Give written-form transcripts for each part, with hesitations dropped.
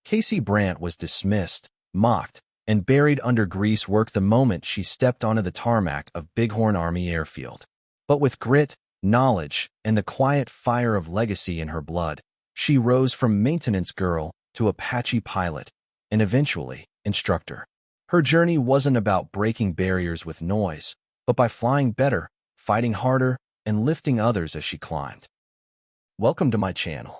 Casey Brandt was dismissed, mocked, and buried under grease work the moment she stepped onto the tarmac of Bighorn Army Airfield. But with grit, knowledge, and the quiet fire of legacy in her blood, she rose from maintenance girl to Apache pilot, and eventually, instructor. Her journey wasn't about breaking barriers with noise, but by flying better, fighting harder, and lifting others as she climbed. Welcome to my channel.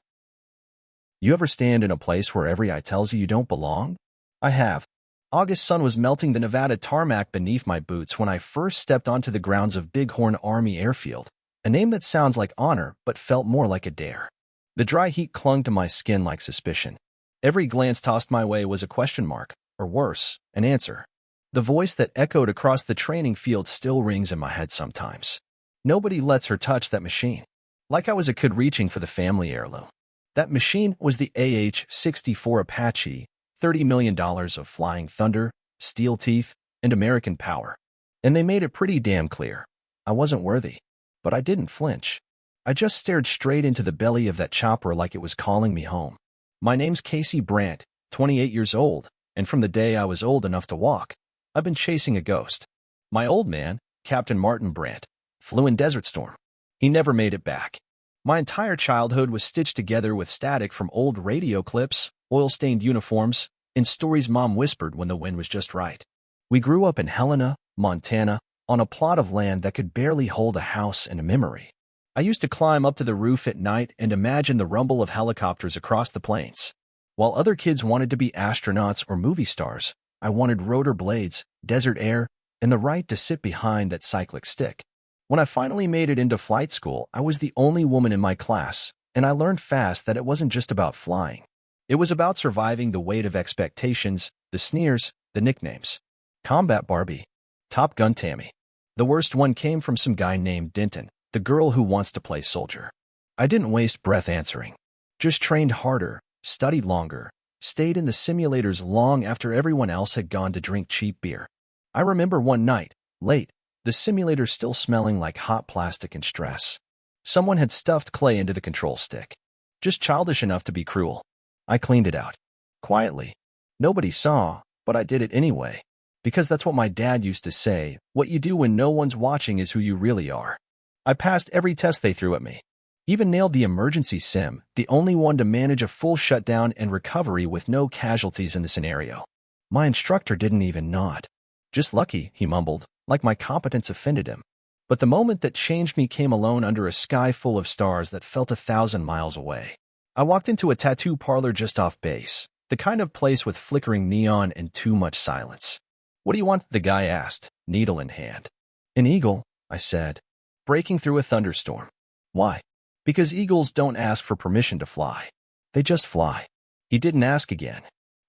You ever stand in a place where every eye tells you you don't belong? I have. August sun was melting the Nevada tarmac beneath my boots when I first stepped onto the grounds of Bighorn Army Airfield, a name that sounds like honor but felt more like a dare. The dry heat clung to my skin like suspicion. Every glance tossed my way was a question mark, or worse, an answer. The voice that echoed across the training field still rings in my head sometimes. Nobody lets her touch that machine. Like I was a kid reaching for the family heirloom. That machine was the AH-64 Apache, $30 million of flying thunder, steel teeth, and American power. And they made it pretty damn clear. I wasn't worthy. But I didn't flinch. I just stared straight into the belly of that chopper like it was calling me home. My name's Casey Brandt, 28 years old, and from the day I was old enough to walk, I've been chasing a ghost. My old man, Captain Martin Brandt, flew in Desert Storm. He never made it back. My entire childhood was stitched together with static from old radio clips, oil-stained uniforms, and stories Mom whispered when the wind was just right. We grew up in Helena, Montana, on a plot of land that could barely hold a house and a memory. I used to climb up to the roof at night and imagine the rumble of helicopters across the plains. While other kids wanted to be astronauts or movie stars, I wanted rotor blades, desert air, and the right to sit behind that cyclic stick. When I finally made it into flight school, I was the only woman in my class, and I learned fast that it wasn't just about flying. It was about surviving the weight of expectations, the sneers, the nicknames. Combat Barbie. Top Gun Tammy. The worst one came from some guy named Denton, the girl who wants to play soldier. I didn't waste breath answering. Just trained harder, studied longer, stayed in the simulators long after everyone else had gone to drink cheap beer. I remember one night, late, the simulator still smelling like hot plastic and stress. Someone had stuffed clay into the control stick. Just childish enough to be cruel. I cleaned it out. Quietly. Nobody saw, but I did it anyway. Because that's what my dad used to say, what you do when no one's watching is who you really are. I passed every test they threw at me. Even nailed the emergency sim, the only one to manage a full shutdown and recovery with no casualties in the scenario. My instructor didn't even nod. Just lucky, he mumbled, like my competence offended him. But the moment that changed me came alone under a sky full of stars that felt 1,000 miles away. I walked into a tattoo parlor just off base, the kind of place with flickering neon and too much silence. What do you want? The guy asked, needle in hand. An eagle, I said, breaking through a thunderstorm. Why? Because eagles don't ask for permission to fly. They just fly. He didn't ask again.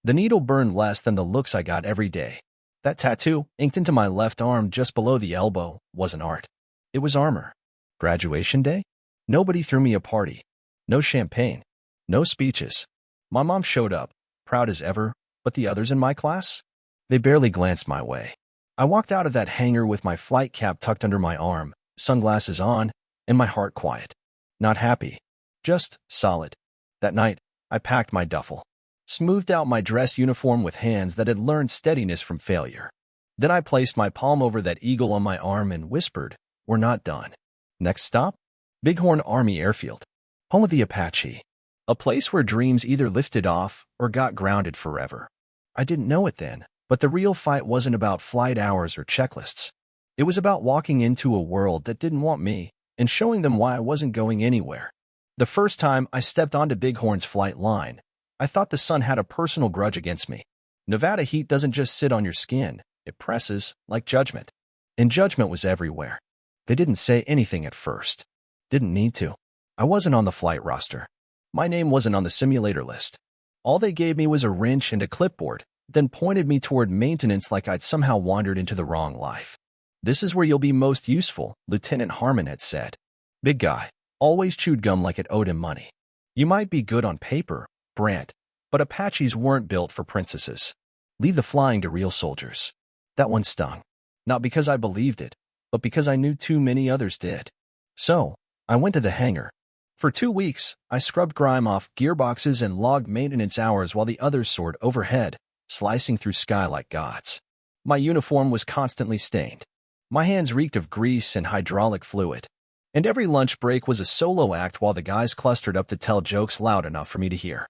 The needle burned less than the looks I got every day. That tattoo, inked into my left arm just below the elbow, wasn't art. It was armor. Graduation day? Nobody threw me a party. No champagne. No speeches. My mom showed up, proud as ever, but the others in my class? They barely glanced my way. I walked out of that hangar with my flight cap tucked under my arm, sunglasses on, and my heart quiet. Not happy. Just solid. That night, I packed my duffel. Smoothed out my dress uniform with hands that had learned steadiness from failure. Then I placed my palm over that eagle on my arm and whispered, "We're not done." Next stop? Bighorn Army Airfield. Home of the Apache. A place where dreams either lifted off or got grounded forever. I didn't know it then, but the real fight wasn't about flight hours or checklists. It was about walking into a world that didn't want me and showing them why I wasn't going anywhere. The first time I stepped onto Bighorn's flight line, I thought the sun had a personal grudge against me. Nevada heat doesn't just sit on your skin, it presses, like judgment. And judgment was everywhere. They didn't say anything at first. Didn't need to. I wasn't on the flight roster. My name wasn't on the simulator list. All they gave me was a wrench and a clipboard, then pointed me toward maintenance like I'd somehow wandered into the wrong life. This is where you'll be most useful, Lieutenant Harmon had said. Big guy, always chewed gum like it owed him money. You might be good on paper, Brandt, but Apaches weren't built for princesses. Leave the flying to real soldiers. That one stung. Not because I believed it, but because I knew too many others did. So, I went to the hangar. For 2 weeks, I scrubbed grime off gearboxes and logged maintenance hours while the others soared overhead, slicing through sky like gods. My uniform was constantly stained. My hands reeked of grease and hydraulic fluid. And every lunch break was a solo act while the guys clustered up to tell jokes loud enough for me to hear.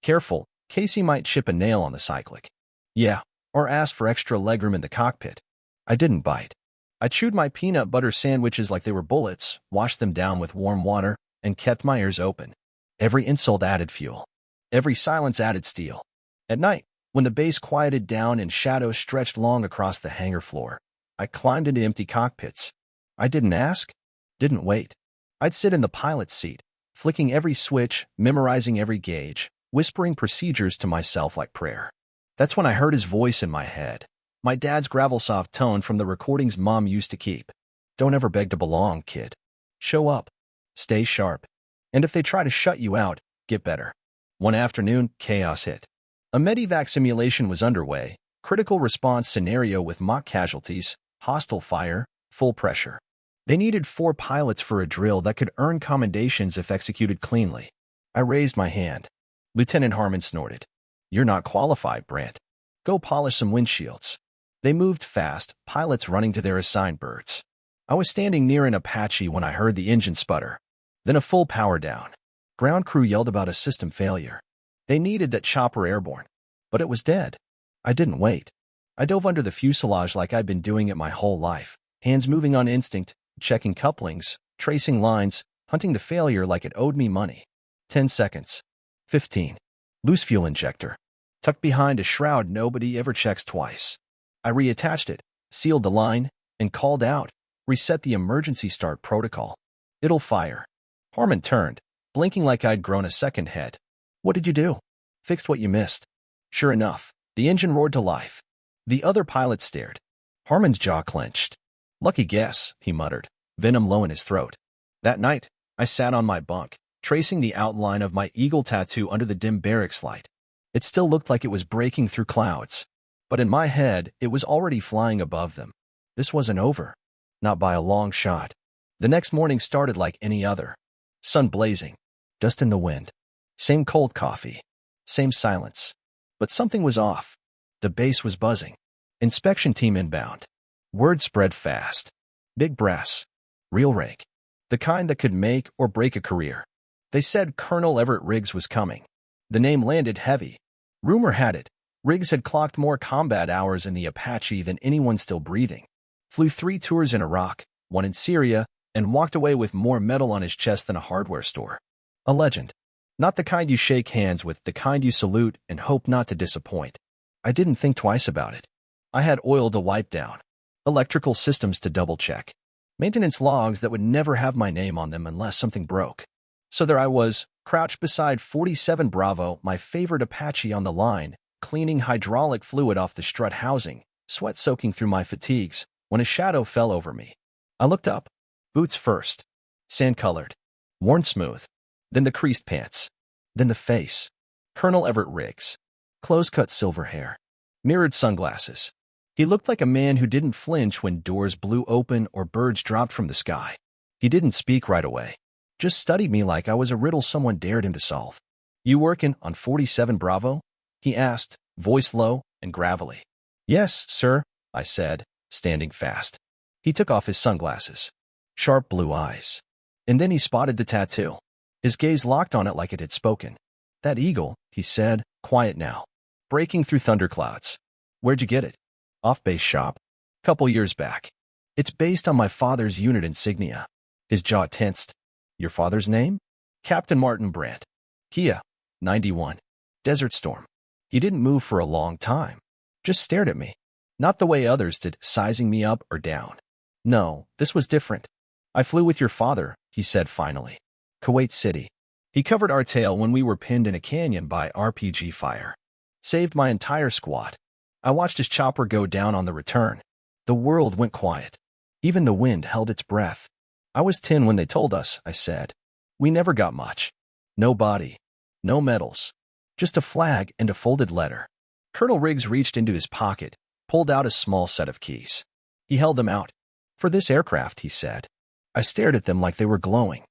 Careful, Casey might chip a nail on the cyclic. Yeah, or ask for extra legroom in the cockpit. I didn't bite. I chewed my peanut butter sandwiches like they were bullets, washed them down with warm water, and kept my ears open. Every insult added fuel. Every silence added steel. At night, when the base quieted down and shadows stretched long across the hangar floor, I climbed into empty cockpits. I didn't ask, didn't wait. I'd sit in the pilot's seat, flicking every switch, memorizing every gauge, whispering procedures to myself like prayer. That's when I heard his voice in my head, my dad's gravel-soft tone from the recordings Mom used to keep. Don't ever beg to belong, kid. Show up. Stay sharp. And if they try to shut you out, get better. One afternoon, chaos hit. A medevac simulation was underway, critical response scenario with mock casualties, hostile fire, full pressure. They needed 4 pilots for a drill that could earn commendations if executed cleanly. I raised my hand. Lieutenant Harmon snorted. You're not qualified, Brandt. Go polish some windshields. They moved fast, pilots running to their assigned birds. I was standing near an Apache when I heard the engine sputter. Then a full power down. Ground crew yelled about a system failure. They needed that chopper airborne. But it was dead. I didn't wait. I dove under the fuselage like I'd been doing it my whole life, hands moving on instinct, checking couplings, tracing lines, hunting the failure like it owed me money. 10 seconds. 15. Loose fuel injector. Tucked behind a shroud nobody ever checks twice. I reattached it, sealed the line, and called out, reset the emergency start protocol. It'll fire. Harmon turned, blinking like I'd grown a second head. What did you do? Fixed what you missed. Sure enough, the engine roared to life. The other pilots stared. Harmon's jaw clenched. Lucky guess, he muttered, venom low in his throat. That night, I sat on my bunk, tracing the outline of my eagle tattoo under the dim barracks light. It still looked like it was breaking through clouds. But in my head, it was already flying above them. This wasn't over. Not by a long shot. The next morning started like any other. Sun blazing. Dust in the wind. Same cold coffee. Same silence. But something was off. The base was buzzing. Inspection team inbound. Word spread fast. Big brass. Real rake. The kind that could make or break a career. They said Colonel Everett Riggs was coming. The name landed heavy. Rumor had it, Riggs had clocked more combat hours in the Apache than anyone still breathing. Flew 3 tours in Iraq, 1 in Syria, and walked away with more metal on his chest than a hardware store. A legend. Not the kind you shake hands with, the kind you salute and hope not to disappoint. I didn't think twice about it. I had oil to wipe down. Electrical systems to double-check. Maintenance logs that would never have my name on them unless something broke. So there I was, crouched beside 47 Bravo, my favorite Apache on the line, cleaning hydraulic fluid off the strut housing, sweat soaking through my fatigues, when a shadow fell over me. I looked up. Boots first. Sand-colored. Worn smooth. Then the creased pants. Then the face. Colonel Everett Riggs. Close-cut silver hair. Mirrored sunglasses. He looked like a man who didn't flinch when doors blew open or birds dropped from the sky. He didn't speak right away. Just studied me like I was a riddle someone dared him to solve. You working on 47 Bravo? He asked, voice low and gravelly. Yes, sir, I said, standing fast. He took off his sunglasses. Sharp blue eyes. And then he spotted the tattoo. His gaze locked on it like it had spoken. That eagle, he said, quiet now. Breaking through thunderclouds. Where'd you get it? Off-base shop. Couple years back. It's based on my father's unit insignia. His jaw tensed. Your father's name? Captain Martin Brandt. Kia, 91. Desert Storm. He didn't move for a long time. Just stared at me. Not the way others did, sizing me up or down. No, this was different. I flew with your father, he said finally. Kuwait City. He covered our tail when we were pinned in a canyon by RPG fire. Saved my entire squad. I watched his chopper go down on the return. The world went quiet. Even the wind held its breath. I was 10 when they told us, I said. We never got much. No body. No medals. Just a flag and a folded letter. Colonel Riggs reached into his pocket, pulled out a small set of keys. He held them out. For this aircraft, he said. I stared at them like they were glowing.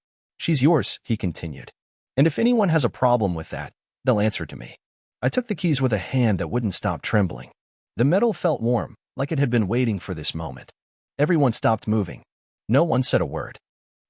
She's yours, he continued. And if anyone has a problem with that, they'll answer to me. I took the keys with a hand that wouldn't stop trembling. The metal felt warm, like it had been waiting for this moment. Everyone stopped moving. No one said a word.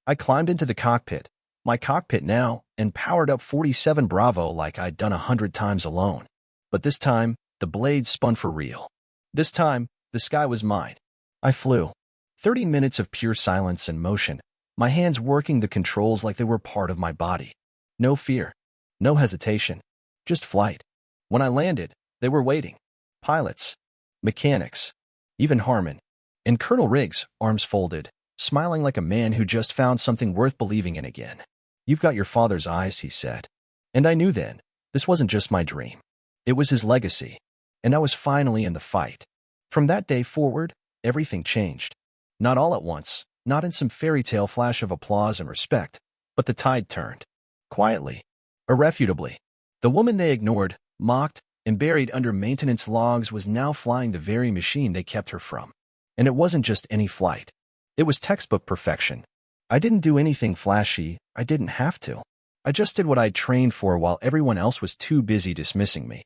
I climbed into the cockpit, my cockpit now, and powered up 47 Bravo like I'd done 100 times alone. But this time, the blades spun for real. This time, the sky was mine. I flew. 30 minutes of pure silence and motion, my hands working the controls like they were part of my body. No fear. No hesitation. Just flight. When I landed, they were waiting. Pilots. Mechanics. Even Harmon. And Colonel Riggs, arms folded, smiling like a man who just found something worth believing in again. You've got your father's eyes, he said. And I knew then, this wasn't just my dream. It was his legacy. And I was finally in the fight. From that day forward, everything changed. Not all at once, not in some fairy tale flash of applause and respect, but the tide turned. Quietly. Irrefutably. The woman they ignored, mocked, and buried under maintenance logs was now flying the very machine they kept her from. And it wasn't just any flight. It was textbook perfection. I didn't do anything flashy, I didn't have to. I just did what I'd trained for while everyone else was too busy dismissing me.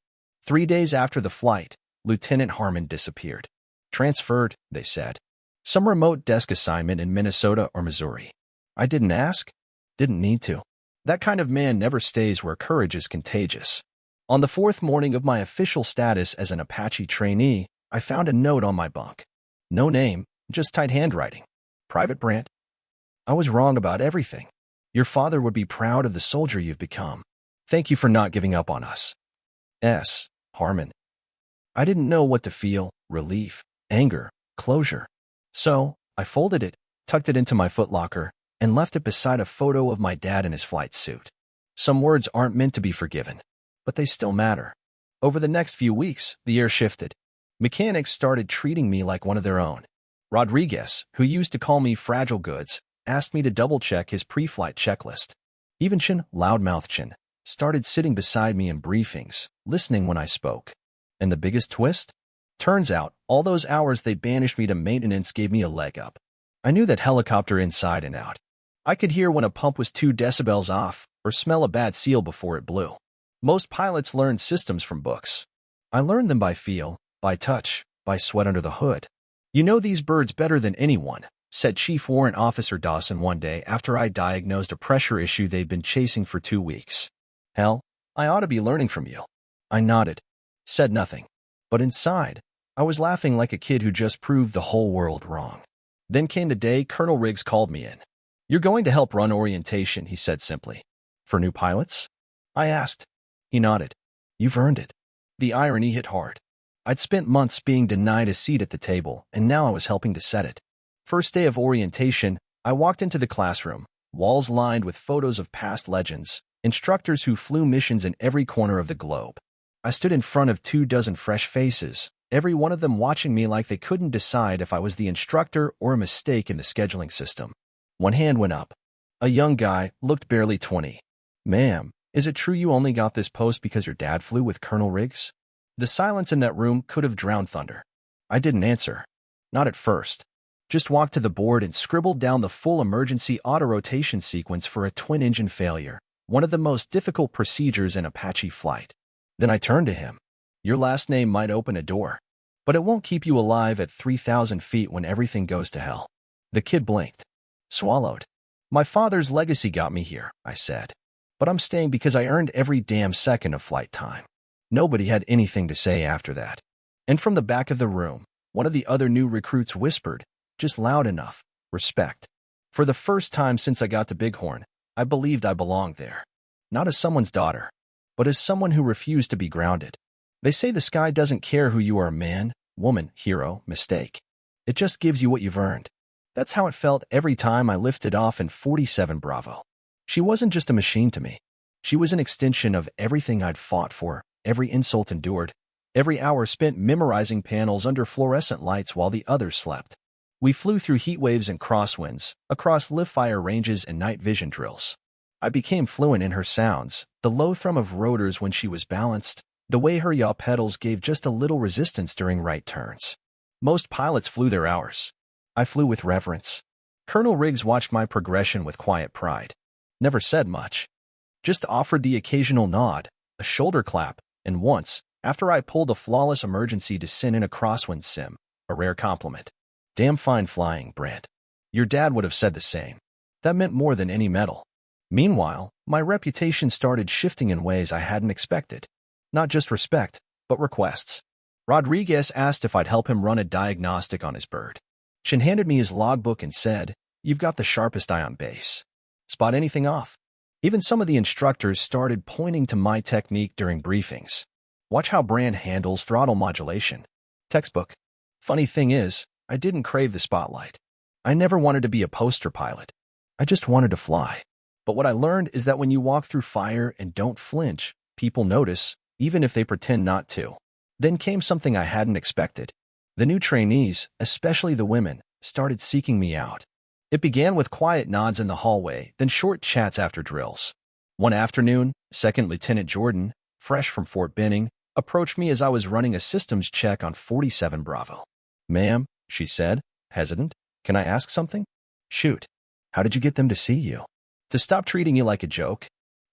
3 days after the flight, Lieutenant Harmon disappeared. Transferred, they said. Some remote desk assignment in Minnesota or Missouri. I didn't ask. Didn't need to. That kind of man never stays where courage is contagious. On the 4th morning of my official status as an Apache trainee, I found a note on my bunk. No name, just tight handwriting. Private Brandt. I was wrong about everything. Your father would be proud of the soldier you've become. Thank you for not giving up on us. S. Harmon. I didn't know what to feel, relief, anger, closure. So, I folded it, tucked it into my footlocker, and left it beside a photo of my dad in his flight suit. Some words aren't meant to be forgiven, but they still matter. Over the next few weeks, the air shifted. Mechanics started treating me like one of their own. Rodriguez, who used to call me fragile goods, asked me to double-check his pre-flight checklist. Even Chin, loudmouth Chin, started sitting beside me in briefings, listening when I spoke. And the biggest twist? Turns out, all those hours they banished me to maintenance gave me a leg up. I knew that helicopter inside and out. I could hear when a pump was 2 decibels off, or smell a bad seal before it blew. Most pilots learn systems from books. I learned them by feel, by touch, by sweat under the hood. You know these birds better than anyone, said Chief Warrant Officer Dawson one day after I diagnosed a pressure issue they'd been chasing for 2 weeks. Hell, I ought to be learning from you. I nodded, said nothing. But inside, I was laughing like a kid who just proved the whole world wrong. Then came the day Colonel Riggs called me in. You're going to help run orientation, he said simply. For new pilots? I asked. He nodded. You've earned it. The irony hit hard. I'd spent months being denied a seat at the table, and now I was helping to set it. First day of orientation, I walked into the classroom, walls lined with photos of past legends, instructors who flew missions in every corner of the globe. I stood in front of 24 fresh faces, every one of them watching me like they couldn't decide if I was the instructor or a mistake in the scheduling system. One hand went up. A young guy, looked barely 20. Ma'am, is it true you only got this post because your dad flew with Colonel Riggs? The silence in that room could have drowned thunder. I didn't answer. Not at first. Just walked to the board and scribbled down the full emergency auto-rotation sequence for a twin-engine failure, one of the most difficult procedures in Apache flight. Then I turned to him. Your last name might open a door, but it won't keep you alive at 3,000 feet when everything goes to hell. The kid blinked. Swallowed. My father's legacy got me here, I said. But I'm staying because I earned every damn second of flight time. Nobody had anything to say after that. And from the back of the room, one of the other new recruits whispered, just loud enough, respect. For the first time since I got to Bighorn, I believed I belonged there. Not as someone's daughter, but as someone who refused to be grounded. They say the sky doesn't care who you are, man, woman, hero, mistake. It just gives you what you've earned. That's how it felt every time I lifted off in 47 Bravo. She wasn't just a machine to me. She was an extension of everything I'd fought for, every insult endured, every hour spent memorizing panels under fluorescent lights while the others slept. We flew through heat waves and crosswinds, across live-fire ranges and night vision drills. I became fluent in her sounds, the low thrum of rotors when she was balanced, the way her yaw pedals gave just a little resistance during right turns. Most pilots flew their hours. I flew with reverence. Colonel Riggs watched my progression with quiet pride. Never said much. Just offered the occasional nod, a shoulder clap, and once, after I pulled a flawless emergency descent in a crosswind sim, a rare compliment. Damn fine flying, Brandt. Your dad would have said the same. That meant more than any medal. Meanwhile, my reputation started shifting in ways I hadn't expected. Not just respect, but requests. Rodriguez asked if I'd help him run a diagnostic on his bird. Shin handed me his logbook and said, "You've got the sharpest eye on base. Spot anything off?" Even some of the instructors started pointing to my technique during briefings. Watch how Brandt handles throttle modulation. Textbook. Funny thing is, I didn't crave the spotlight. I never wanted to be a poster pilot. I just wanted to fly. But what I learned is that when you walk through fire and don't flinch, people notice, even if they pretend not to. Then came something I hadn't expected. The new trainees, especially the women, started seeking me out. It began with quiet nods in the hallway, then short chats after drills. One afternoon, Second Lieutenant Jordan, fresh from Fort Benning, approached me as I was running a systems check on 47 Bravo. "Ma'am," she said, hesitant, "can I ask something?" "Shoot. How did you get them to see you?" "To stop treating you like a joke."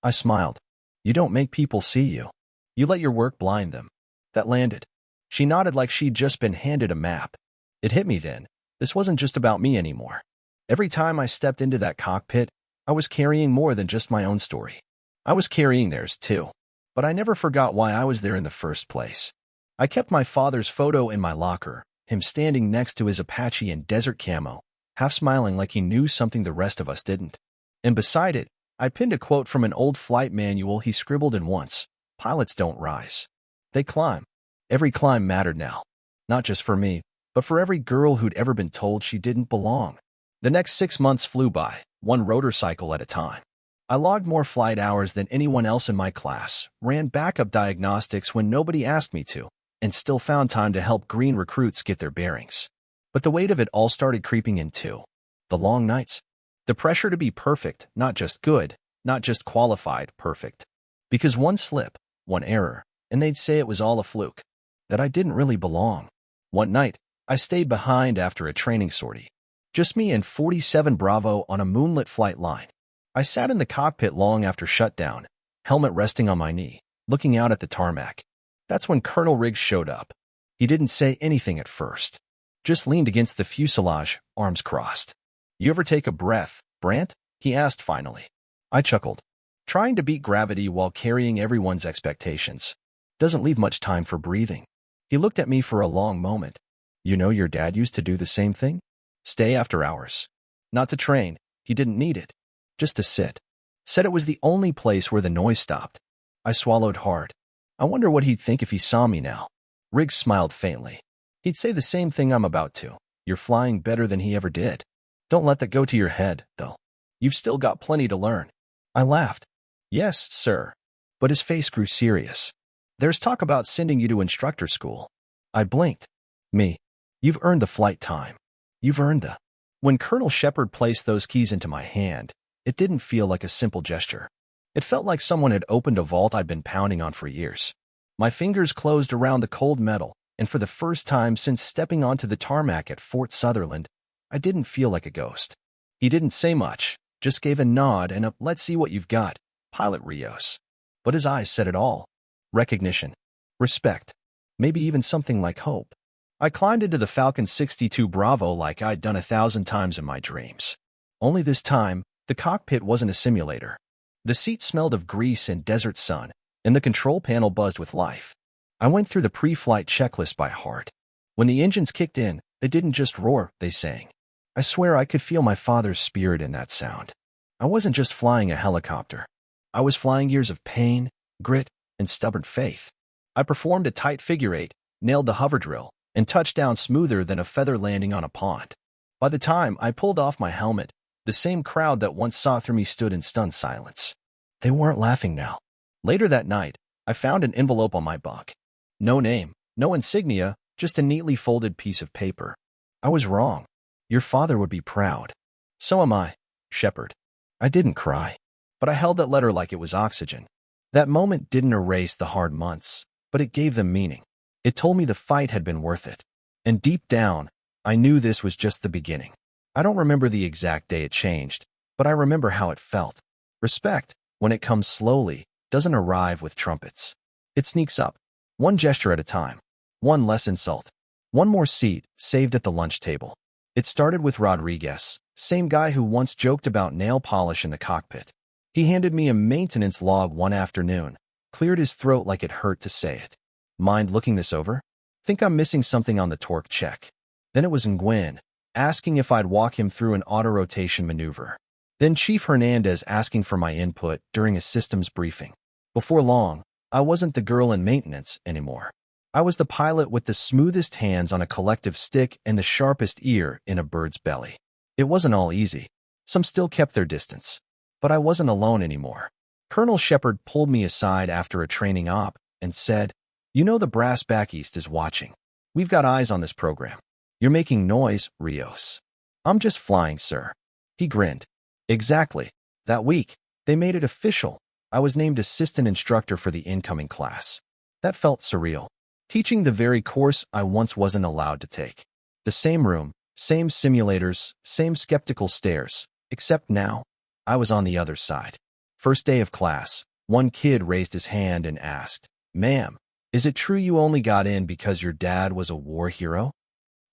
I smiled. "You don't make people see you. You let your work blind them." That landed. She nodded like she'd just been handed a map. It hit me then. This wasn't just about me anymore. Every time I stepped into that cockpit, I was carrying more than just my own story. I was carrying theirs too. But I never forgot why I was there in the first place. I kept my father's photo in my locker, him standing next to his Apache in desert camo, half smiling like he knew something the rest of us didn't. And beside it, I pinned a quote from an old flight manual he scribbled in once: "Pilots don't rise. They climb." Every climb mattered now. Not just for me, but for every girl who'd ever been told she didn't belong. The next 6 months flew by, one rotor cycle at a time. I logged more flight hours than anyone else in my class, ran backup diagnostics when nobody asked me to, and still found time to help green recruits get their bearings. But the weight of it all started creeping in too. The long nights. The pressure to be perfect, not just good, not just qualified perfect. Because one slip, one error, and they'd say it was all a fluke. That I didn't really belong. One night, I stayed behind after a training sortie. Just me and 47 Bravo on a moonlit flight line. I sat in the cockpit long after shutdown, helmet resting on my knee, looking out at the tarmac. That's when Colonel Riggs showed up. He didn't say anything at first. Just leaned against the fuselage, arms crossed. "You ever take a breath, Brandt?" he asked finally. I chuckled. Trying to beat gravity while carrying everyone's expectations doesn't leave much time for breathing. He looked at me for a long moment. "You know your dad used to do the same thing? Stay after hours. Not to train. He didn't need it. Just to sit. Said it was the only place where the noise stopped." I swallowed hard. I wonder what he'd think if he saw me now. Riggs smiled faintly. He'd say the same thing I'm about to. "You're flying better than he ever did. Don't let that go to your head, though. You've still got plenty to learn." I laughed. "Yes, sir." But his face grew serious. "There's talk about sending you to instructor school." I blinked. "Me? You've earned the flight time. You've earned the..." When Colonel Shepard placed those keys into my hand, it didn't feel like a simple gesture. It felt like someone had opened a vault I'd been pounding on for years. My fingers closed around the cold metal, and for the first time since stepping onto the tarmac at Fort Sutherland, I didn't feel like a ghost. He didn't say much, just gave a nod and a "let's see what you've got, Pilot Rios." But his eyes said it all. Recognition. Respect. Maybe even something like hope. I climbed into the Falcon 62 Bravo like I'd done 1,000 times in my dreams. Only this time, the cockpit wasn't a simulator. The seat smelled of grease and desert sun, and the control panel buzzed with life. I went through the pre-flight checklist by heart. When the engines kicked in, they didn't just roar, they sang. I swear I could feel my father's spirit in that sound. I wasn't just flying a helicopter. I was flying years of pain, grit, and stubborn faith. I performed a tight figure eight, nailed the hover drill, and touched down smoother than a feather landing on a pond. By the time I pulled off my helmet, the same crowd that once saw through me stood in stunned silence. They weren't laughing now. Later that night, I found an envelope on my bunk. No name, no insignia, just a neatly folded piece of paper. I was wrong. Your father would be proud. So am I, Shepard. I didn't cry, but I held that letter like it was oxygen. That moment didn't erase the hard months, but it gave them meaning. It told me the fight had been worth it. And deep down, I knew this was just the beginning. I don't remember the exact day it changed, but I remember how it felt. Respect, when it comes slowly, doesn't arrive with trumpets. It sneaks up, one gesture at a time, one less insult, one more seat saved at the lunch table. It started with Rodriguez, same guy who once joked about nail polish in the cockpit. He handed me a maintenance log one afternoon, cleared his throat like it hurt to say it. Mind looking this over? Think I'm missing something on the torque check. Then it was Nguyen, asking if I'd walk him through an auto-rotation maneuver. Then Chief Hernandez asking for my input during a systems briefing. Before long, I wasn't the girl in maintenance anymore. I was the pilot with the smoothest hands on a collective stick and the sharpest ear in a bird's belly. It wasn't all easy. Some still kept their distance. But I wasn't alone anymore. Colonel Shepard pulled me aside after a training op and said, "You know the brass back east is watching. We've got eyes on this program. You're making noise, Rios." "I'm just flying, sir." He grinned. "Exactly. That week, they made it official. I was named assistant instructor for the incoming class. That felt surreal. Teaching the very course I once wasn't allowed to take. The same room, same simulators, same skeptical stares, except now, I was on the other side. First day of class, one kid raised his hand and asked, "Ma'am, is it true you only got in because your dad was a war hero?"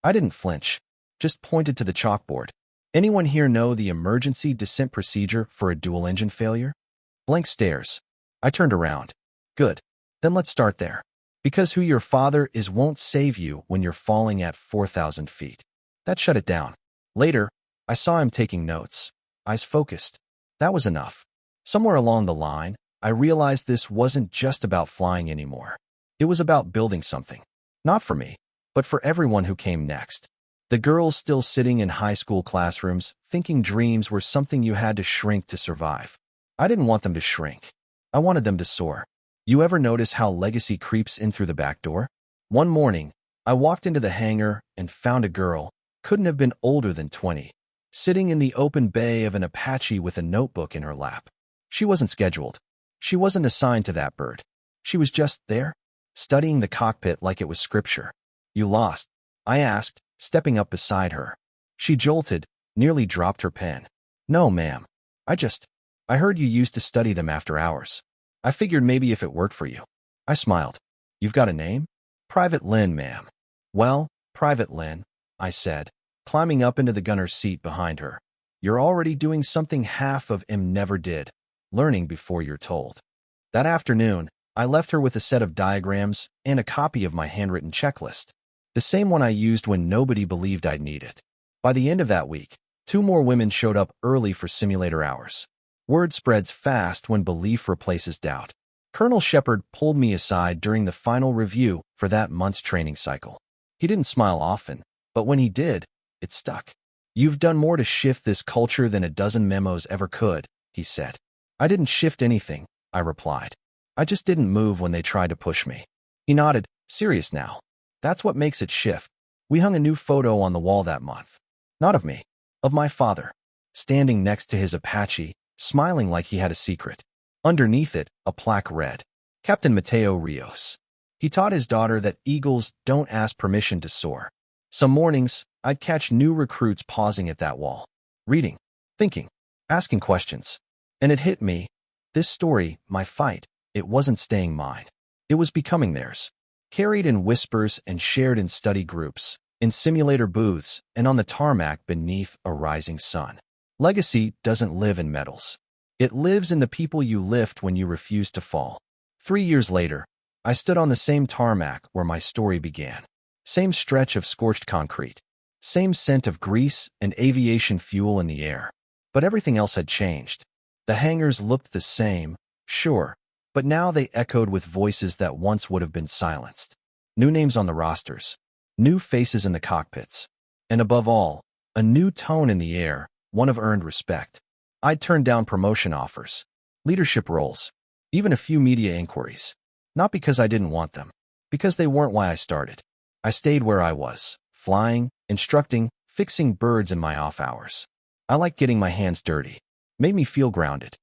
I didn't flinch, just pointed to the chalkboard. "Anyone here know the emergency descent procedure for a dual-engine failure?" Blank stares. I turned around. "Good. Then let's start there. Because who your father is won't save you when you're falling at 4,000 feet. That shut it down. Later, I saw him taking notes. Eyes focused. That was enough. Somewhere along the line, I realized this wasn't just about flying anymore. It was about building something. Not for me, but for everyone who came next. The girls still sitting in high school classrooms, thinking dreams were something you had to shrink to survive. I didn't want them to shrink. I wanted them to soar. You ever notice how legacy creeps in through the back door? One morning, I walked into the hangar and found a girl, couldn't have been older than 20, sitting in the open bay of an Apache with a notebook in her lap. She wasn't scheduled. She wasn't assigned to that bird. She was just there, studying the cockpit like it was scripture. "You lost?" I asked, stepping up beside her. She jolted, nearly dropped her pen. "No, ma'am. I heard you used to study them after hours. I figured maybe if it worked for you." I smiled. "You've got a name?" "Private Lynn, ma'am." "Well, Private Lynn," I said, climbing up into the gunner's seat behind her. "You're already doing something half of him never did, learning before you're told." That afternoon, I left her with a set of diagrams and a copy of my handwritten checklist, the same one I used when nobody believed I'd need it. By the end of that week, 2 more women showed up early for simulator hours. Word spreads fast when belief replaces doubt. Colonel Shepard pulled me aside during the final review for that month's training cycle. He didn't smile often, but when he did, it stuck. "You've done more to shift this culture than a dozen memos ever could," he said. "I didn't shift anything," I replied. "I just didn't move when they tried to push me." He nodded, serious now. "That's what makes it shift." We hung a new photo on the wall that month. Not of me, of my father, standing next to his Apache, smiling like he had a secret. Underneath it, a plaque read, "Captain Mateo Rios." He taught his daughter that eagles don't ask permission to soar. Some mornings, I'd catch new recruits pausing at that wall, reading, thinking, asking questions. And it hit me. This story, my fight, it wasn't staying mine. It was becoming theirs. Carried in whispers and shared in study groups, in simulator booths, and on the tarmac beneath a rising sun. Legacy doesn't live in medals. It lives in the people you lift when you refuse to fall. 3 years later, I stood on the same tarmac where my story began. Same stretch of scorched concrete. Same scent of grease and aviation fuel in the air. But everything else had changed. The hangars looked the same, sure, but now they echoed with voices that once would have been silenced. New names on the rosters. New faces in the cockpits. And above all, a new tone in the air, one of earned respect. I'd turned down promotion offers, leadership roles, even a few media inquiries. Not because I didn't want them, because they weren't why I started. I stayed where I was, flying, instructing, fixing birds in my off hours. I liked getting my hands dirty. Made me feel grounded.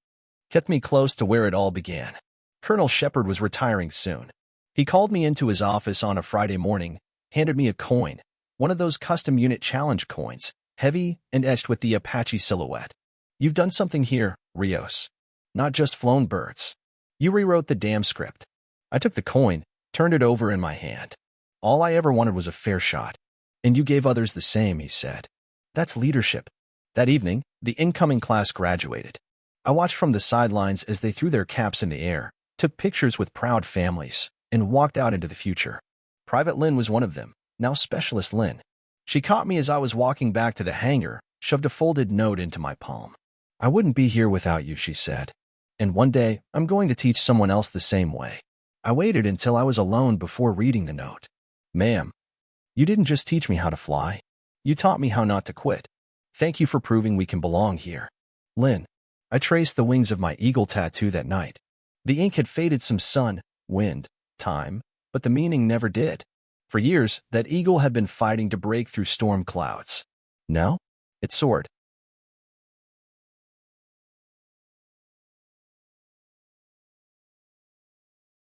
Kept me close to where it all began. Colonel Shepard was retiring soon. He called me into his office on a Friday morning, handed me a coin, one of those custom unit challenge coins, heavy and etched with the Apache silhouette. "You've done something here, Rios." not just flown birds. You rewrote the damn script. I took the coin, turned it over in my hand. All I ever wanted was a fair shot. And you gave others the same, he said. That's leadership. That evening, the incoming class graduated. I watched from the sidelines as they threw their caps in the air, took pictures with proud families, and walked out into the future. Private Lynn was one of them, now Specialist Lynn. She caught me as I was walking back to the hangar, shoved a folded note into my palm. I wouldn't be here without you, she said. And one day, I'm going to teach someone else the same way. I waited until I was alone before reading the note. Ma'am, you didn't just teach me how to fly. You taught me how not to quit. Thank you for proving we can belong here. Lynn, I traced the wings of my eagle tattoo that night. The ink had faded some sun, wind, time, but the meaning never did. For years, that eagle had been fighting to break through storm clouds. Now, it soared,